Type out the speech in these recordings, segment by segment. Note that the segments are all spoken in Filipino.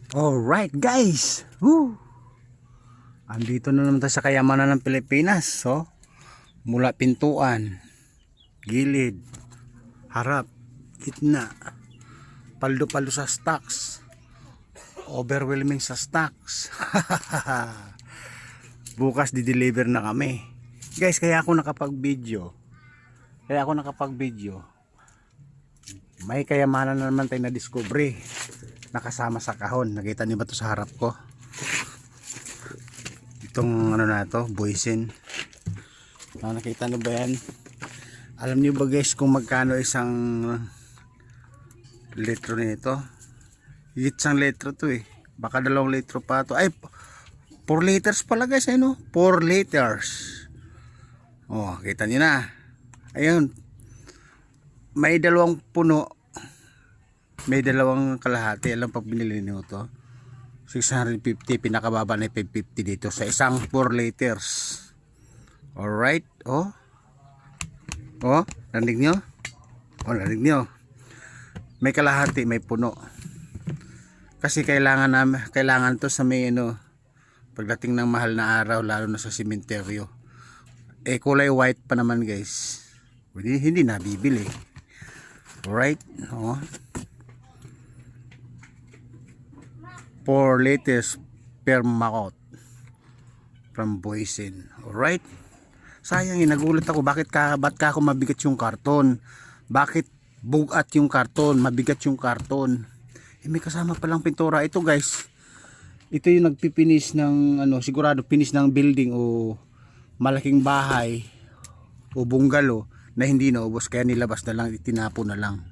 Alright guys, andito na naman tayo sa kayamanan ng Pilipinas. So, mula pintuan, gilid, harap, gitna, paldo-paldo sa stocks, overwhelming sa stocks. Bukas di-deliver na kami guys. Kaya ako nakapag-video, may kayamanan na naman tayo na discovery. Nakasama sa kahon. Nakita niyo ba to sa harap ko? Itong ano na to, boysen. Nakita niyo ba yan? Alam niyo ba guys kung magkano isang litro nito? Isang litro to eh. Baka 2 litro pa to. Ay, 4 liters pala guys, ano? 4 liters. Oh, kita niyo na. Ayun. May 2 puno. May 2 kalahati. Alam pag binili nyo to 650, pinakababa na 550 dito sa isang 4 liters. Alright. Oh, narinig nyo? Narinig nyo? May kalahati, may puno. Kasi kailangan to sa may pagdating ng mahal na araw, lalo na sa sementeryo. Kulay white pa naman guys. Hindi nabibili. Alright. 4 liters per makot from Boysen. Alright. Sayang, nagulat ako. Ba't ka ako mabigat yung karton? Bakit bugat yung karton? Mabigat yung karton. May kasama palang pintura. Ito guys, ito yung nagpipinis ng sigurado pinis ng building o malaking bahay o bungalow na hindi naubos. Kaya nilabas na lang, itinapon na lang.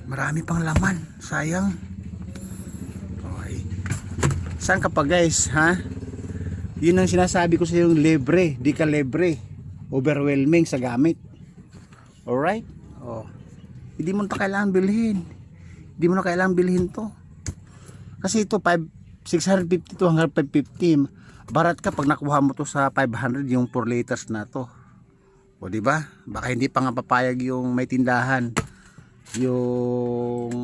Marami pang laman, sayang. Okay. Saan ka pa guys, ha? Yun ang sinasabi ko sa yung libre, di ka libre. Overwhelming sa gamit. Alright? Hindi mo na kailangan bilhin. Hindi mo na kailangan bilhin to. Kasi ito 650 to hanggang 550. Barat ka pag nakuha mo to sa 500 yung 4 liters na to. O di ba? Baka hindi pa nga papayag yung may tindahan yung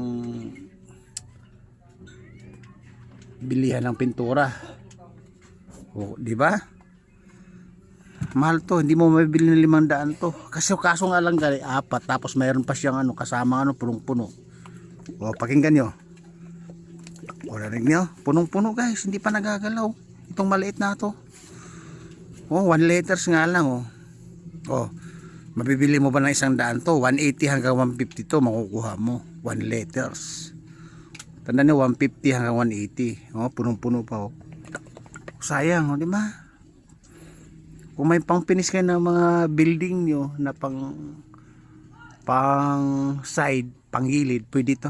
bilihan ng pintura. Di ba? Mahal to, hindi mo mabibili ng 500 to. Kasi kaso nga lang gali 4, tapos mayroon pa siyang kasama punong-puno. Pakinggan nyo. Narinig nyo? Punong-puno guys, hindi pa nagagalaw. Itong maliit na to. 1 liters nga lang. Mabibili mo ba ng 100 to? 180 hanggang 150 to makukuha mo. 1 liters. Tandaan nyo, 150 hanggang 180. Punong-puno pa. Sayang, di ba? Kung may pang finish kayo ng mga building nyo na pang side, pang gilid, pwede to.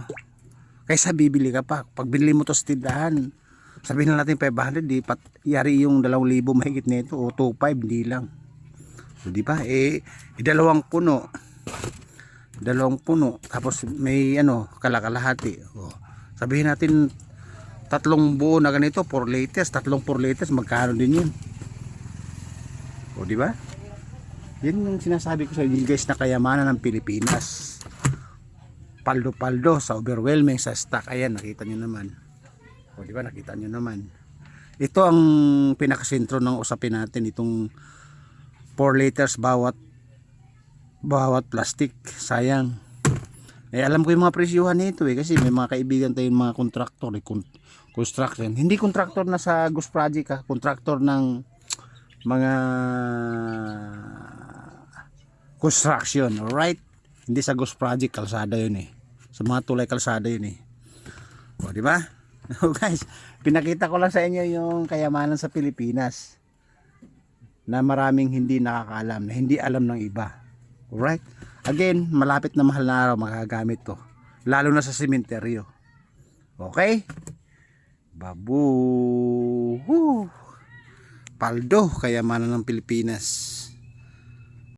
Kaysa bibili ka pa. Pag binili mo to sa tindahan, sabihin na natin 500, di pat yari yung 2,000 mahigit nito o 2,500, hindi lang. Di ba? 2 puno. 2 puno. Tapos may kalakalahati. Sabihin natin 3 buo na ganito, 4 liters, 4 liters, magkano din yun? Di ba? Yan yung sinasabi ko sa inyo guys na kayamanan ng Pilipinas. Paldo-paldo sa overwhelming sa stock. Ayan, nakita nyo naman. Di ba? Nakita nyo naman. Ito ang pinakasentro ng usapin natin, itong 4 liters bawat plastic. Sayang. Alam ko yung mga presyuhan nito kasi may mga kaibigan tayong mga kontraktor, construction. Hindi kontraktor na sa ghost project, kontraktor ng mga construction. Alright? Hindi sa ghost project, kalsada yun sa mga tulay kalsada yun di ba? Guys, pinakita ko lang sa inyo yung kayamanan sa Pilipinas na maraming hindi nakakaalam, na hindi alam ng iba. Alright? Again, malapit na mahal na araw makagamit to. Lalo na sa sementeryo. Okay? Babu! Paldo, kayamanan ng Pilipinas.